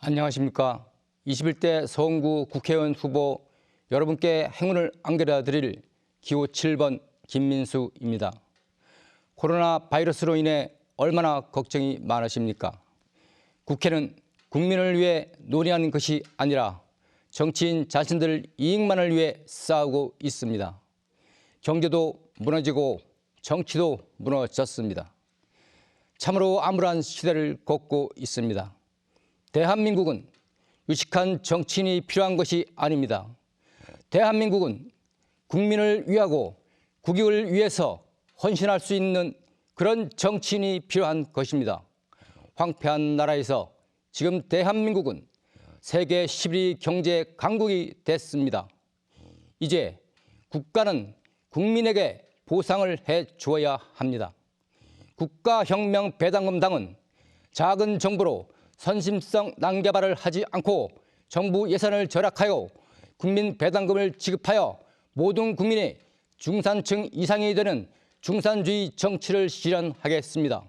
안녕하십니까. 21대 서원구 국회의원 후보 여러분께 행운을 안겨다 드릴 기호 7번 김민수입니다. 코로나 바이러스로 인해 얼마나 걱정이 많으십니까? 국회는 국민을 위해 논의하는 것이 아니라 정치인 자신들 이익만을 위해 싸우고 있습니다. 경제도 무너지고 정치도 무너졌습니다. 참으로 암울한 시대를 걷고 있습니다. 대한민국은 유식한 정치인이 필요한 것이 아닙니다. 대한민국은 국민을 위하고 국익을 위해서 헌신할 수 있는 그런 정치인이 필요한 것입니다. 황폐한 나라에서 지금 대한민국은 세계 11위 경제 강국이 됐습니다. 이제 국가는 국민에게 보상을 해 주어야 합니다. 국가혁명배당금당은 작은 정부로 선심성 낭개발을 하지 않고 정부 예산을 절약하여 국민 배당금을 지급하여 모든 국민이 중산층 이상이 되는 중산주의 정치를 실현하겠습니다.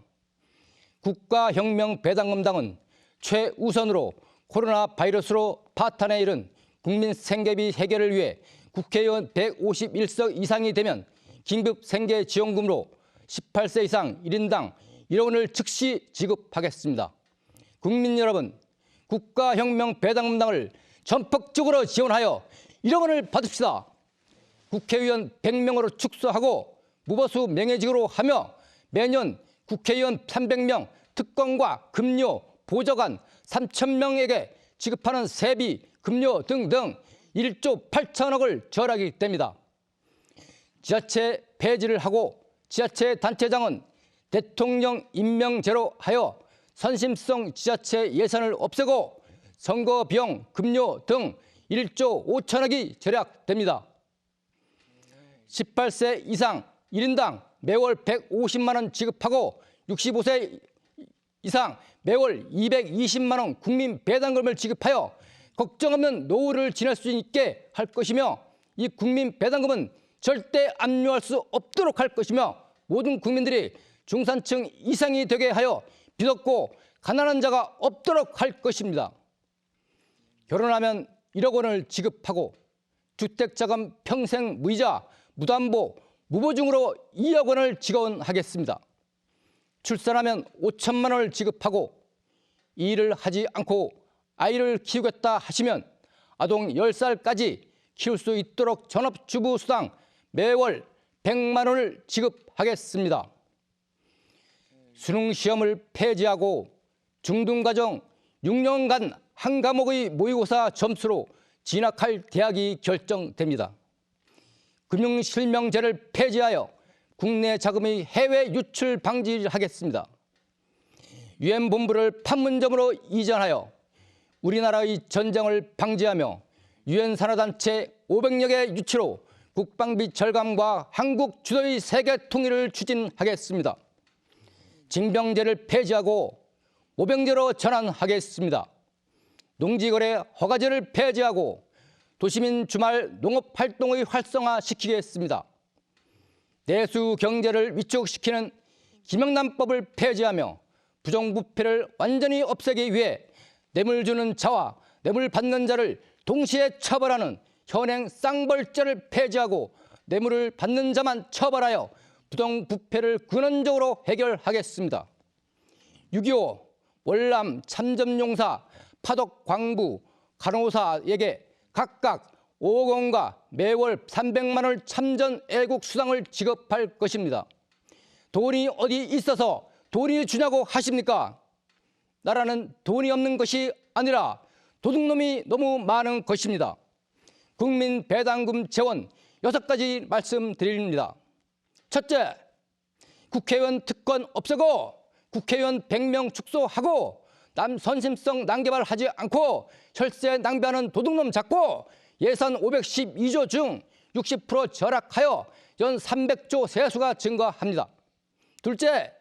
국가혁명배당금당은 최우선으로 코로나 바이러스로 파탄에 이른 국민 생계비 해결을 위해 국회의원 151석 이상이 되면 긴급 생계지원금으로 18세 이상 1인당 1억 원을 즉시 지급하겠습니다. 국민 여러분, 국가혁명배당금당을 전폭적으로 지원하여 1억 원을 받읍시다. 국회의원 100명으로 축소하고 무보수 명예직으로 하며 매년 국회의원 300명 특권과 급료, 보좌관 3,000명에게 지급하는 세비, 급료 등등 1조 8천억을 절약이 됩니다. 지자체 폐지를 하고 지자체 단체장은 대통령 임명제로 하여 선심성 지자체 예산을 없애고 선거 비용, 급료 등 1조 5천억이 절약됩니다. 18세 이상 1인당 매월 150만 원 지급하고 65세 이상 매월 220만 원 국민 배당금을 지급하여 걱정 없는 노후를 지낼 수 있게 할 것이며 이 국민 배당금은 절대 압류할 수 없도록 할 것이며 모든 국민들이 중산층 이상이 되게 하여 빚없고 가난한 자가 없도록 할 것입니다. 결혼하면 1억 원을 지급하고 주택자금 평생 무이자, 무담보, 무보증으로 2억 원을 지원하겠습니다. 출산하면 5천만 원을 지급하고 일을 하지 않고 아이를 키우겠다 하시면 아동 10살까지 키울 수 있도록 전업주부수당 매월 100만 원을 지급하겠습니다. 수능시험을 폐지하고 중등과정 6년간 한 과목의 모의고사 점수로 진학할 대학이 결정됩니다. 금융실명제를 폐지하여 국내 자금의 해외 유출 방지하겠습니다. 유엔 본부를 판문점으로 이전하여 우리나라의 전쟁을 방지하며 유엔 산하단체 500여 개 유치로 국방비 절감과 한국 주도의 세계 통일을 추진하겠습니다. 징병제를 폐지하고 모병제로 전환하겠습니다. 농지거래 허가제를 폐지하고 도시민 주말 농업활동의 활성화시키겠습니다. 내수 경제를 위축시키는 김영란법을 폐지하며 부정부패를 완전히 없애기 위해 뇌물 주는 자와 뇌물 받는 자를 동시에 처벌하는 현행 쌍벌죄를 폐지하고 뇌물을 받는 자만 처벌하여 부정부패를 근원적으로 해결하겠습니다. 6.25 월남 참전용사, 파독 광부, 간호사에게 각각 5억 원과 매월 300만 원 참전 애국 수당을 지급할 것입니다. 돈이 어디 있어서 돈이 주냐고 하십니까? 나라는 돈이 없는 것이 아니라 도둑놈이 너무 많은 것입니다. 국민 배당금 재원 6가지 말씀드립니다. 첫째, 국회의원 특권 없애고 국회의원 100명 축소하고 남 선심성 낭개발하지 않고 혈세 낭비하는 도둑놈 잡고 예산 512조 중 60% 절약하여 연 300조 세수가 증가합니다. 둘째,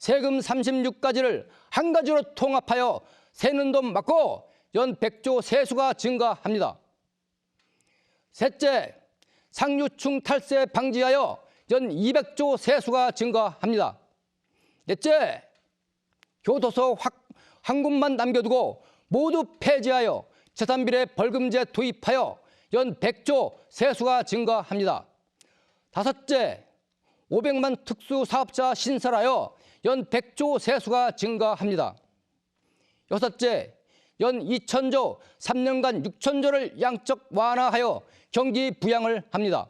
세금 36가지를 한 가지로 통합하여 세는 돈 맞고 연 100조 세수가 증가합니다. 셋째, 상류층 탈세 방지하여 연 200조 세수가 증가합니다. 넷째, 교도소 한 곳만 남겨두고 모두 폐지하여 재산비례 벌금제 도입하여 연 100조 세수가 증가합니다. 다섯째, 500만 특수사업자 신설하여 연 100조 세수가 증가합니다. 여섯째, 연 2천조, 3년간 6천조를 양적 완화하여 경기 부양을 합니다.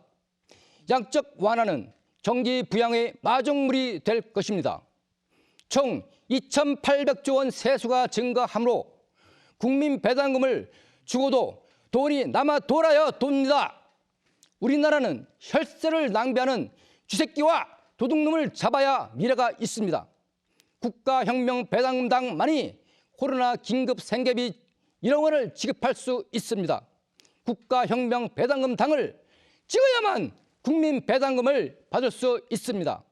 양적 완화는 경기 부양의 마중물이 될 것입니다. 총 2,800조 원 세수가 증가하므로 국민 배당금을 주고도 돈이 남아 돌아야 돕니다. 우리나라는 혈세를 낭비하는 쥐새끼와 도둑놈을 잡아야 미래가 있습니다. 국가혁명 배당금당만이 코로나 긴급 생계비 1억 원을 지급할 수 있습니다. 국가혁명 배당금당을 찍어야만 국민 배당금을 받을 수 있습니다.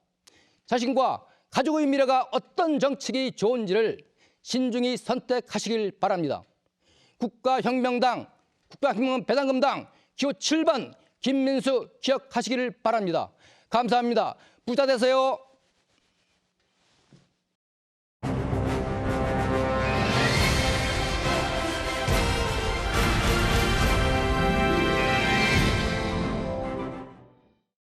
자신과 가족의 미래가 어떤 정책이 좋은지를 신중히 선택하시길 바랍니다. 국가혁명당, 국가혁명 배당금당 기호 7번 김민수 기억하시기를 바랍니다. 감사합니다. 부자 되세요.